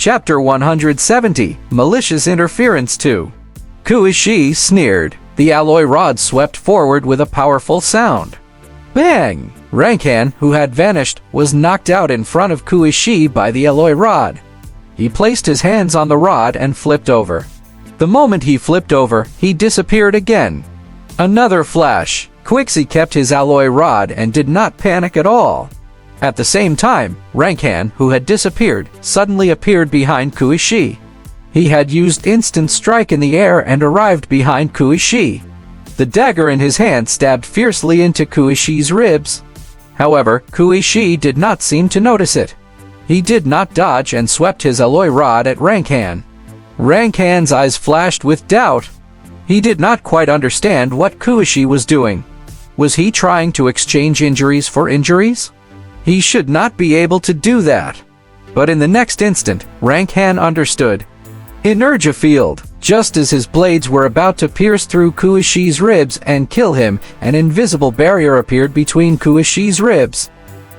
Chapter 170, Malicious Interference 2. Kuishi sneered. The alloy rod swept forward with a powerful sound. Bang! Rankan, who had vanished, was knocked out in front of Kuishi by the alloy rod. He placed his hands on the rod and flipped over. The moment he flipped over, he disappeared again. Another flash. Wuxia kept his alloy rod and did not panic at all. At the same time, Rankan, who had disappeared, suddenly appeared behind Kuishi. He had used instant strike in the air and arrived behind Kuishi. The dagger in his hand stabbed fiercely into Kuishi's ribs. However, Kuishi did not seem to notice it. He did not dodge and swept his alloy rod at Rankan. Rankan's eyes flashed with doubt. He did not quite understand what Kuishi was doing. Was he trying to exchange injuries for injuries? He should not be able to do that. But in the next instant, Rankan understood. Energy field. Just as his blades were about to pierce through Kuishi's ribs and kill him, an invisible barrier appeared between Kuishi's ribs.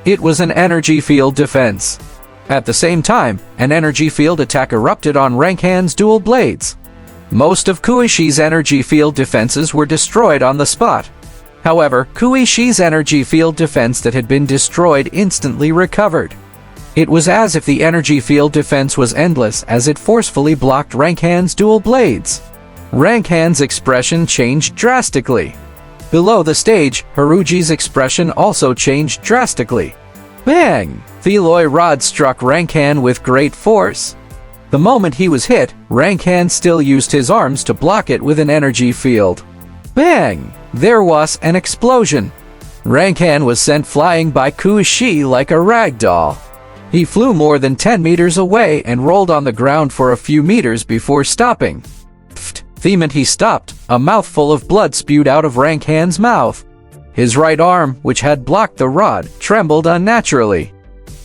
It was an energy field defense. At the same time, an energy field attack erupted on Rankan's dual blades. Most of Kuishi's energy field defenses were destroyed on the spot. However, Kuishi's energy field defense that had been destroyed instantly recovered. It was as if the energy field defense was endless as it forcefully blocked Rankan's dual blades. Rankan's expression changed drastically. Below the stage, Haruji's expression also changed drastically. Bang! The alloy rod struck Rankan with great force. The moment he was hit, Rankan still used his arms to block it with an energy field. Bang! There was an explosion. Rankan was sent flying by Kuishi like a rag doll. He flew more than 10 meters away and rolled on the ground for a few meters before stopping. The moment he stopped, a mouthful of blood spewed out of Rankan's mouth. His right arm, which had blocked the rod, trembled unnaturally.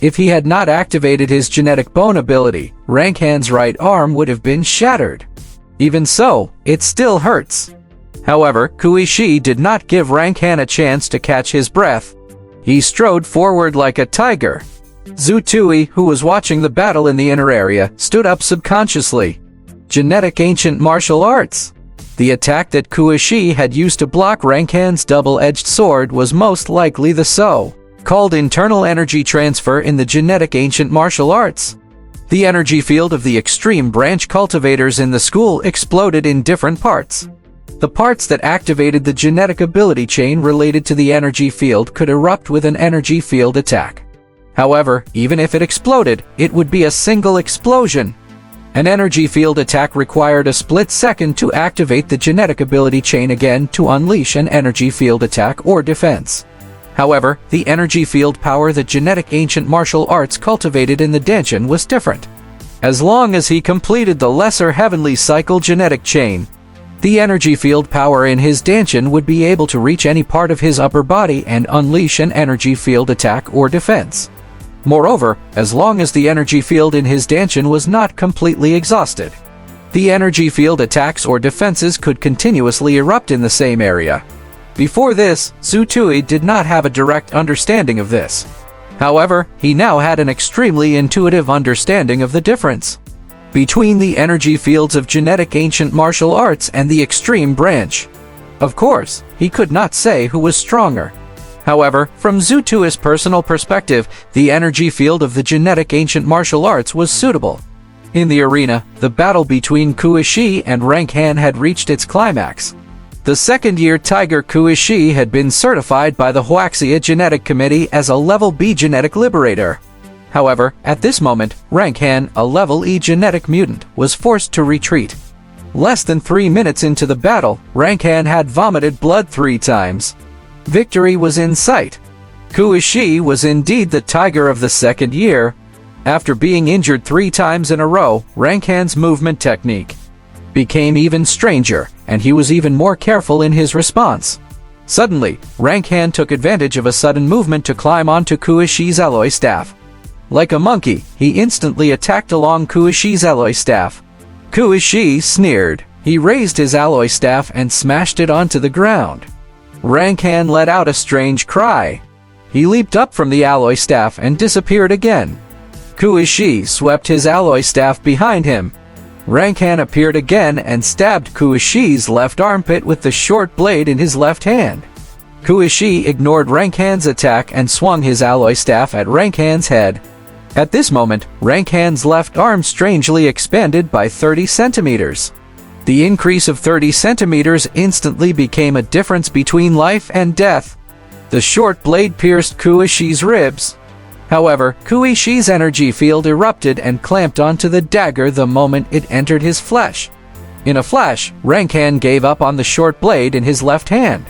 If he had not activated his genetic bone ability, Rankan's right arm would have been shattered. Even so, it still hurts. However, Kuishi did not give Rankan a chance to catch his breath. He strode forward like a tiger. Zutui, who was watching the battle in the inner area, stood up subconsciously. Genetic ancient martial arts. The attack that Kuishi had used to block Rankan's double-edged sword was most likely the so-called internal energy transfer in the genetic ancient martial arts. The energy field of the extreme branch cultivators in the school exploded in different parts. The parts that activated the genetic ability chain related to the energy field could erupt with an energy field attack. However, even if it exploded, it would be a single explosion. An energy field attack required a split second to activate the genetic ability chain again to unleash an energy field attack or defense. However, the energy field power that genetic ancient martial arts cultivated in the Danshin was different. As long as he completed the lesser heavenly cycle genetic chain, the energy field power in his Danshin would be able to reach any part of his upper body and unleash an energy field attack or defense. Moreover, as long as the energy field in his Danshin was not completely exhausted, the energy field attacks or defenses could continuously erupt in the same area. Before this, Zutui did not have a direct understanding of this. However, he now had an extremely intuitive understanding of the difference between the energy fields of genetic ancient martial arts and the extreme branch. Of course, he could not say who was stronger. However, from Zutui's personal perspective, the energy field of the genetic ancient martial arts was suitable. In the arena, the battle between Kuishi and Rankan had reached its climax. The second-year Tiger Kuishi had been certified by the Wuxia Genetic Committee as a Level B genetic liberator. However, at this moment, Rankan, a Level E genetic mutant, was forced to retreat. Less than 3 minutes into the battle, Rankan had vomited blood 3 times. Victory was in sight. Kuishi was indeed the Tiger of the second year. After being injured 3 times in a row, Rankan's movement technique became even stranger, and he was even more careful in his response. Suddenly, Rankan took advantage of a sudden movement to climb onto Kuishi's alloy staff. Like a monkey, he instantly attacked along Kuishi's alloy staff. Kuishi sneered. He raised his alloy staff and smashed it onto the ground. Rankan let out a strange cry. He leaped up from the alloy staff and disappeared again. Kuishi swept his alloy staff behind him. Rankan appeared again and stabbed Kuishi's left armpit with the short blade in his left hand. Kuishi ignored Rankan's attack and swung his alloy staff at Rankan's head. At this moment, Rankan's left arm strangely expanded by 30 centimeters. The increase of 30 centimeters instantly became a difference between life and death. The short blade pierced Kuishi's ribs. However, Kuishi's energy field erupted and clamped onto the dagger the moment it entered his flesh. In a flash, Rankan gave up on the short blade in his left hand.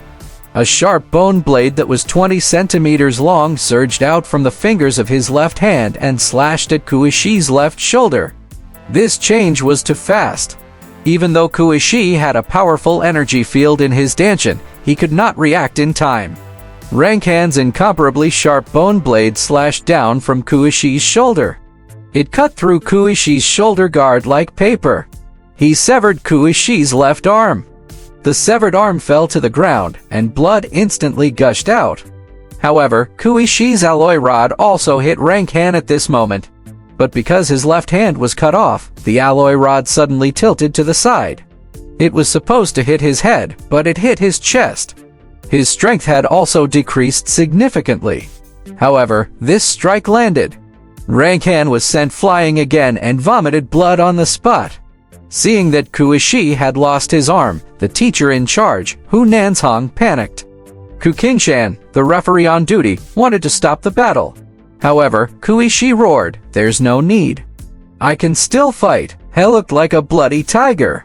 A sharp bone blade that was 20 centimeters long surged out from the fingers of his left hand and slashed at Kuishi's left shoulder. This change was too fast. Even though Kuishi had a powerful energy field in his dantian, he could not react in time. Rankan's incomparably sharp bone blade slashed down from Kuishi's shoulder. It cut through Kuishi's shoulder guard like paper. He severed Kuishi's left arm. The severed arm fell to the ground, and blood instantly gushed out. However, Kuishi's alloy rod also hit Rankan at this moment. But because his left hand was cut off, the alloy rod suddenly tilted to the side. It was supposed to hit his head, but it hit his chest. His strength had also decreased significantly. However, this strike landed. Rankan was sent flying again and vomited blood on the spot. Seeing that Kuishi had lost his arm, the teacher in charge, Hu Nanzhong, panicked. Ku Qingshan, the referee on duty, wanted to stop the battle. However, Kuishi roared, "There's no need. I can still fight." He looked like a bloody tiger.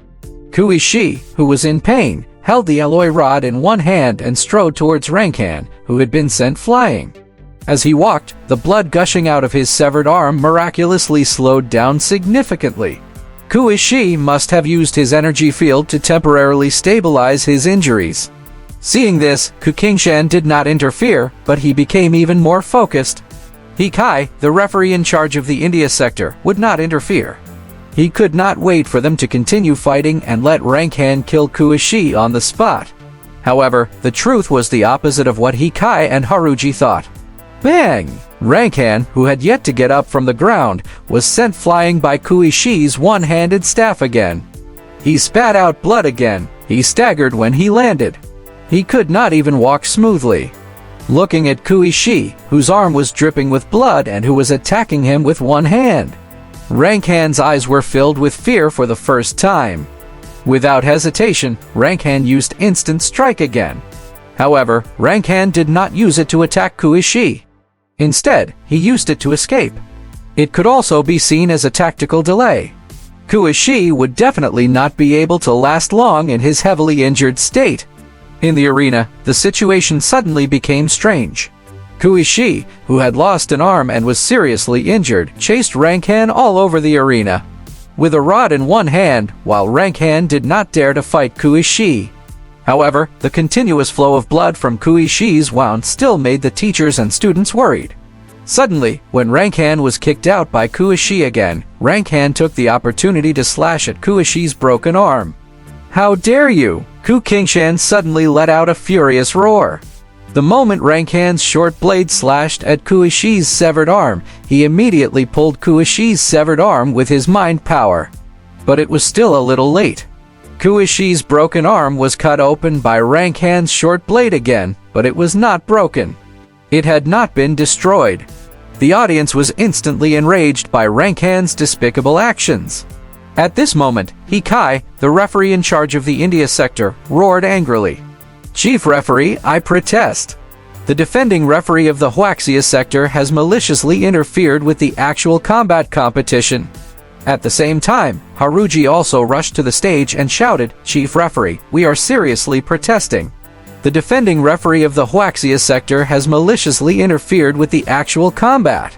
Kuishi, who was in pain, held the alloy rod in one hand and strode towards Rankan, who had been sent flying. As he walked, the blood gushing out of his severed arm miraculously slowed down significantly. Kuishi must have used his energy field to temporarily stabilize his injuries. Seeing this, Ku Qingshan did not interfere, but he became even more focused. He Kai, the referee in charge of the India sector, would not interfere. He could not wait for them to continue fighting and let Rankan kill Kuishi on the spot. However, the truth was the opposite of what Hikai and Haruji thought. Bang! Rankan, who had yet to get up from the ground, was sent flying by Kuishi's one-handed staff again. He spat out blood again. He staggered when he landed. He could not even walk smoothly. Looking at Kuishi, whose arm was dripping with blood and who was attacking him with one hand, Rankan's eyes were filled with fear for the first time. Without hesitation, Rankan used instant strike again. However, Rankan did not use it to attack Kuishi. Instead, he used it to escape. It could also be seen as a tactical delay. Kuishi would definitely not be able to last long in his heavily injured state. In the arena, the situation suddenly became strange. Kuishi, who had lost an arm and was seriously injured, chased Rankan all over the arena, with a rod in one hand, while Rankan did not dare to fight Kuishi. However, the continuous flow of blood from Kuishi's wound still made the teachers and students worried. Suddenly, when Rankan was kicked out by Kuishi again, Rankan took the opportunity to slash at Kuishi's broken arm. "How dare you!" Ku Qingshan suddenly let out a furious roar. The moment Rankan's short blade slashed at Kuishi's severed arm, he immediately pulled Kuishi's severed arm with his mind power. But it was still a little late. Kuishi's broken arm was cut open by Rankan's short blade again, but it was not broken. It had not been destroyed. The audience was instantly enraged by Rankan's despicable actions. At this moment, Hikai, the referee in charge of the India sector, roared angrily. "Chief Referee, I protest. The defending referee of the Wuxia sector has maliciously interfered with the actual combat competition." At the same time, Haruji also rushed to the stage and shouted, "Chief Referee, we are seriously protesting. The defending referee of the Wuxia sector has maliciously interfered with the actual combat."